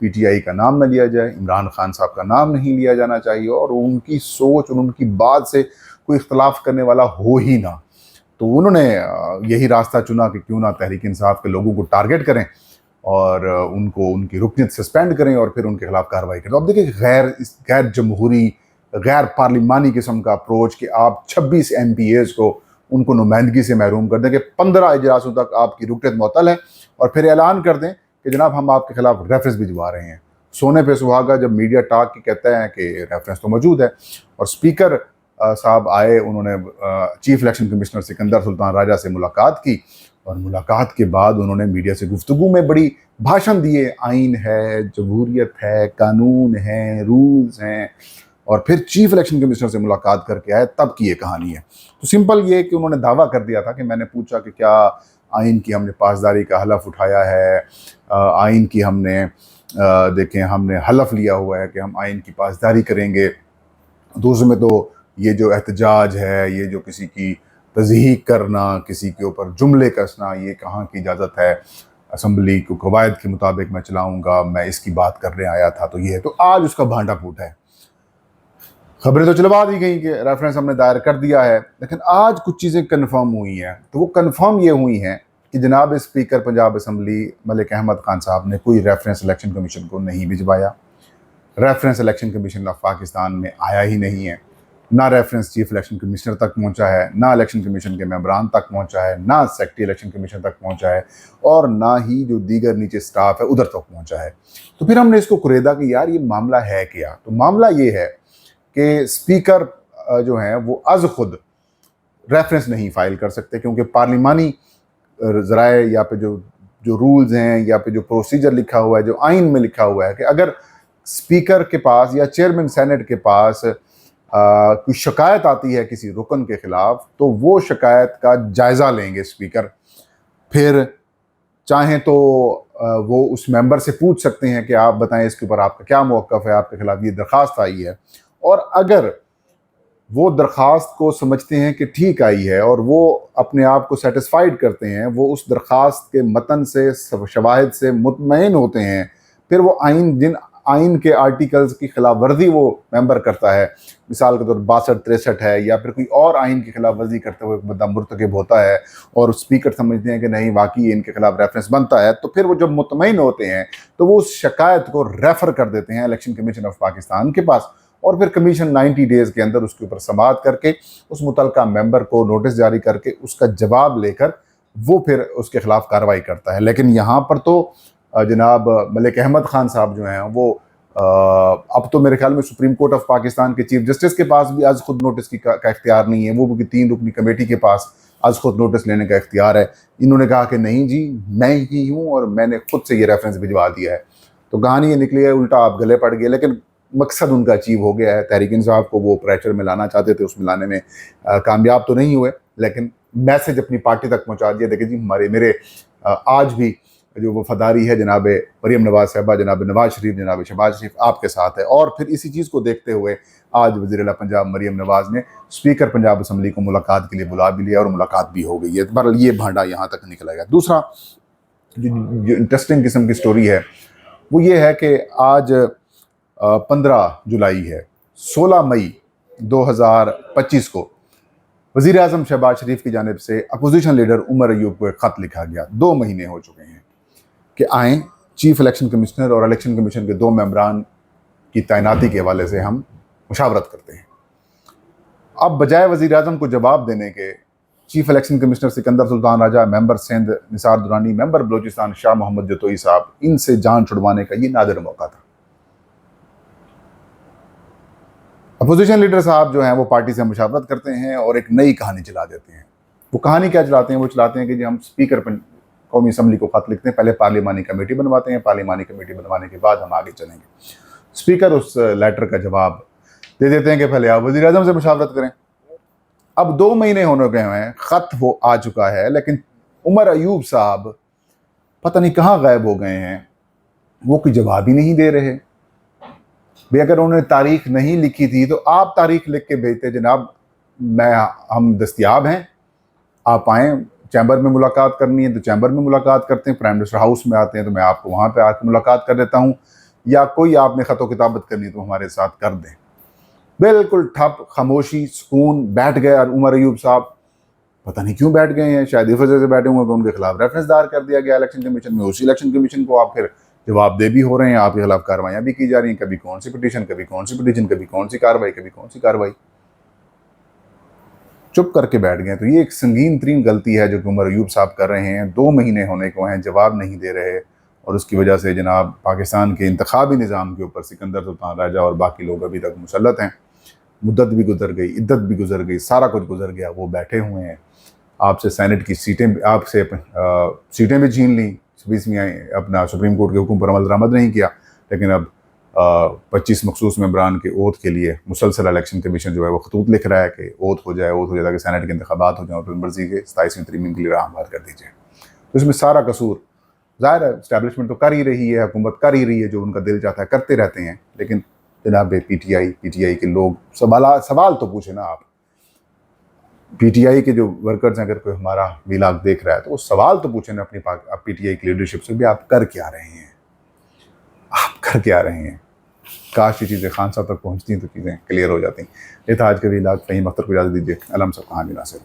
PTI کا نام نہ لیا جائے, عمران خان صاحب کا نام نہیں لیا جانا چاہیے, اور ان کی سوچ اور ان کی بات سے کوئی اختلاف کرنے والا ہو ہی نہ. تو انہوں نے یہی راستہ چنا کہ کیوں نہ تحریک انصاف کے لوگوں کو ٹارگٹ کریں اور ان کو ان کی رکنیت سسپینڈ کریں اور پھر ان کے خلاف کارروائی کریں. اب دیکھیں غیر جمہوری, غیر پارلیمانی قسم کا اپروچ کہ آپ 26 MPAs کو ان کو نمائندگی سے محروم کر دیں کہ 15 اجلاسوں تک آپ کی رکنیت معطل ہے, اور پھر اعلان کر دیں کہ جناب ہم آپ کے خلاف ریفرنس بھجوا رہے ہیں. سونے پہ سہاگا جب میڈیا ٹاک کی کہتا ہے کہ ریفرنس تو موجود ہے, اور اسپیکر صاحب آئے, انہوں نے چیف الیکشن کمشنر سکندر سلطان راجہ سے ملاقات کی, اور ملاقات کے بعد انہوں نے میڈیا سے گفتگو میں بڑی بھاشن دیے, آئین ہے, جمہوریت ہے, قانون ہے, رولز ہیں, اور پھر چیف الیکشن کمشنر سے ملاقات کر کے آئے, تب کی یہ کہانی ہے. تو سمپل یہ کہ انہوں نے دعویٰ کر دیا تھا کہ میں نے پوچھا کہ کیا آئین کی ہم نے پاسداری کا حلف اٹھایا ہے, آئین کی ہم نے دیکھیں ہم نے حلف لیا ہوا ہے کہ ہم آئین کی پاسداری کریں گے. دوسرے میں تو یہ جو احتجاج ہے, یہ جو کسی کی تضحیق کرنا, کسی کے اوپر جملے کسنا, یہ کہاں کی اجازت ہے؟ اسمبلی کو قواعد کے مطابق میں چلاؤں گا, میں اس کی بات کرنے آیا تھا. تو یہ ہے, تو آج اس کا بھانڈا پھوٹا ہے. خبریں تو چلوا دی گئیں کہ ریفرنس ہم نے دائر کر دیا ہے, لیکن آج کچھ چیزیں کنفرم ہوئی ہیں. تو وہ کنفرم یہ ہوئی ہیں کہ جناب اسپیکر پنجاب اسمبلی ملک احمد خان صاحب نے کوئی ریفرنس الیکشن کمیشن کو نہیں بھجوایا. Reference election commission of Pakistan میں آیا ہی نہیں ہے, نہ ریفرنس چیف الیکشن کمشنر تک پہنچا ہے, نہ الیکشن کمیشن کے ممبران تک پہنچا ہے, نہ سیکرٹری الیکشن کمیشن تک پہنچا ہے, اور نہ ہی جو دیگر نیچے سٹاف ہے ادھر تک پہنچا ہے. تو پھر ہم نے اس کو قریدا کہ یار یہ معاملہ ہے کیا. تو معاملہ یہ ہے کہ اسپیکر جو ہیں وہ از خود ریفرنس نہیں فائل کر سکتے, کیونکہ پارلیمانی ذرائع یا پہ جو رولز ہیں یا پہ جو پروسیجر لکھا ہوا ہے, جو آئین میں لکھا ہوا ہے کہ اگر اسپیکر کے پاس یا چیئرمین سینٹ کے پاس کوئی شکایت آتی ہے کسی رکن کے خلاف, تو وہ شکایت کا جائزہ لیں گے اسپیکر. پھر چاہیں تو وہ اس ممبر سے پوچھ سکتے ہیں کہ آپ بتائیں اس کے اوپر آپ کا کیا موقف ہے, آپ کے خلاف یہ درخواست آئی ہے. اور اگر وہ درخواست کو سمجھتے ہیں کہ ٹھیک آئی ہے اور وہ اپنے آپ کو سیٹسفائیڈ کرتے ہیں, وہ اس درخواست کے متن سے شواہد سے مطمئن ہوتے ہیں, پھر وہ جن آئین کے آرٹیکلز کی خلاف ورزی وہ ممبر کرتا ہے, مثال کے طور 62-63 ہے, یا پھر کوئی اور آئین کی خلاف ورزی کرتے ہوئے بندہ مرتکب ہوتا ہے, اور اسپیکر سمجھتے ہیں کہ نہیں واقعی ان کے خلاف ریفرنس بنتا ہے, تو پھر وہ جب مطمئن ہوتے ہیں تو وہ اس شکایت کو ریفر کر دیتے ہیں الیکشن کمیشن آف پاکستان کے پاس, اور پھر کمیشن 90 ڈیز کے اندر اس کے اوپر سماعت کر کے اس متعلقہ ممبر کو نوٹس جاری کر کے اس کا جواب لے کر وہ پھر اس کے خلاف کارروائی کرتا ہے. لیکن یہاں پر تو جناب ملک احمد خان صاحب جو ہیں وہ اب تو میرے خیال میں سپریم کورٹ آف پاکستان کے چیف جسٹس کے پاس بھی از خود نوٹس کا اختیار نہیں ہے, وہ بھی 3 رکنی کمیٹی کے پاس از خود نوٹس لینے کا اختیار ہے. انہوں نے کہا کہ نہیں جی میں ہی ہوں اور میں نے خود سے یہ ریفرنس بھجوا دیا ہے. تو کہانی یہ نکلی ہے, الٹا آپ گلے پڑ گئے. لیکن مقصد ان کا اچیو ہو گیا ہے. تحریک انصاف کو وہ پریشر میں لانا چاہتے تھے, اس میں لانے میں کامیاب تو نہیں ہوئے, لیکن میسج اپنی پارٹی تک پہنچا دیا. دیکھیں جی میرے آج بھی جو وفاداری ہے جناب مریم نواز صاحبہ, جناب نواز شریف, جناب شہباز شریف آپ کے ساتھ ہے. اور پھر اسی چیز کو دیکھتے ہوئے آج وزیر اعلیٰ پنجاب مریم نواز نے اسپیکر پنجاب اسمبلی کو ملاقات کے لیے بلا بھی لیا, اور ملاقات بھی ہو گئی ہے. بہرحال یہ بھانڈا یہاں تک نکلا گیا. دوسرا جو انٹرسٹنگ قسم کی سٹوری ہے وہ یہ ہے کہ آج 15 جولائی ہے, 16 مئی 2025 کو وزیر اعظم شہباز شریف کی جانب سے اپوزیشن لیڈر عمر ایوب کو ایک خط لکھا گیا. 2 مہینے ہو چکے ہیں کہ آئیں چیف الیکشن کمشنر اور الیکشن کمیشن کے 2 ممبران کی تعیناتی کے حوالے سے ہم مشاورت کرتے ہیں. اب بجائے وزیر اعظم کو جواب دینے کے, چیف الیکشن کمشنر سکندر سلطان راجہ, ممبر سندھ نثار درانی, ممبر بلوچستان شاہ محمد جتوئی صاحب, ان سے جان چھڑوانے کا یہ نادر موقع تھا. اپوزیشن لیڈر صاحب جو ہیں وہ پارٹی سے مشاورت کرتے ہیں اور ایک نئی کہانی چلا دیتے ہیں. وہ کہانی کیا چلاتے ہیں؟ وہ چلاتے ہیں کہ جی ہم اسپیکر قومی اسمبلی کو خط لکھتے ہیں, پہلے پارلیمانی کمیٹی بنواتے ہیں, پارلیمانی کمیٹی بنوانے کے بعد ہم آگے چلیں گے. اسپیکر اس لیٹر کا جواب دے دیتے ہیں کہ پہلے آپ وزیر اعظم سے مشاورت کریں. اب 2 مہینے ہونے گئے ہیں, خط وہ آ چکا ہے, لیکن عمر ایوب صاحب پتہ نہیں کہاں غائب ہو گئے ہیں. وہ کوئی جواب ہی نہیں دے رہے. بھئی اگر انہوں نے تاریخ نہیں لکھی تھی تو آپ تاریخ لکھ کے بھیجتے, جناب ہم دستیاب ہیں, آپ آئیں, چیمبر میں ملاقات کرنی ہے تو چیمبر میں ملاقات کرتے ہیں, پرائم منسٹر ہاؤس میں آتے ہیں تو میں آپ کو وہاں پہ آ کے ملاقات کر دیتا ہوں. یا کوئی آپ نے خط و کتابت کرنی تو ہمارے ساتھ کر دیں. بالکل ٹھپ، خاموشی، سکون. بیٹھ گئے اور عمر ایوب صاحب پتہ نہیں کیوں بیٹھ گئے ہیں، شاید اس وجہ سے بیٹھے ہوئے ان کے خلاف ریفرنس دائر کر دیا گیا الیکشن کمیشن میں. اسی الیکشن کمیشن کو آپ پھر جواب دہ بھی ہو رہے ہیں، آپ کے خلاف کاروائیاں بھی کی جا رہی ہیں، کبھی کون سی پٹیشن، کبھی کون سی پٹیشن، کبھی کون سی کاروائی، کبھی کون سی کاروائی. چپ کر کے بیٹھ گئے. تو یہ ایک سنگین ترین غلطی ہے جو کہ عمر ایوب صاحب کر رہے ہیں. 2 مہینے ہونے کو ہیں، جواب نہیں دے رہے، اور اس کی وجہ سے جناب پاکستان کے انتخابی نظام کے اوپر سکندر سلطان راجہ اور باقی لوگ ابھی تک مسلط ہیں. مدت بھی گزر گئی، عدت بھی گزر گئی، سارا کچھ گزر گیا. وہ بیٹھے ہوئے ہیں. آپ سے سینٹ کی سیٹیں، آپ سے سیٹیں بھی چھین لیں، 20ویں اپنا سپریم کورٹ کے حکم پر عمل درآمد نہیں کیا، لیکن اب 25 مخصوص ممبران کے اوتھ کے لیے مسلسل الیکشن کمیشن جو ہے وہ خطوط لکھ رہا ہے کہ اوتھ ہو جائے تاکہ سینٹ کے انتخابات ہو جائیں اور پھر مرضی کے 27ویں ترمیم کے لیے راہ ہموار کر دیجیے. تو اس میں سارا قصور ظاہر ہے اسٹیبلشمنٹ تو کر ہی رہی ہے، حکومت کر ہی رہی ہے، جو ان کا دل چاہتا ہے کرتے رہتے ہیں. لیکن جناب پی ٹی آئی کے لوگ سوال تو پوچھے نا. آپ پی ٹی آئی کے جو ورکرز ہیں، اگر کوئی ہمارا ویلاگ دیکھ رہا ہے تو وہ سوال تو پوچھیں نا اپنی پی ٹی آئی کی لیڈرشپ سے بھی، آپ کر کیا رہے ہیں، آپ کر کیا رہے ہیں. کاش یہ چیزیں خان صاحب تک پہنچتی ہیں تو چیزیں کلیئر ہو جاتی ہیں. یہ تھا آج کا ویلاگ. فہیم اختر کو اجازت دیجیے. علم صاحب کہاں بھی ناصر.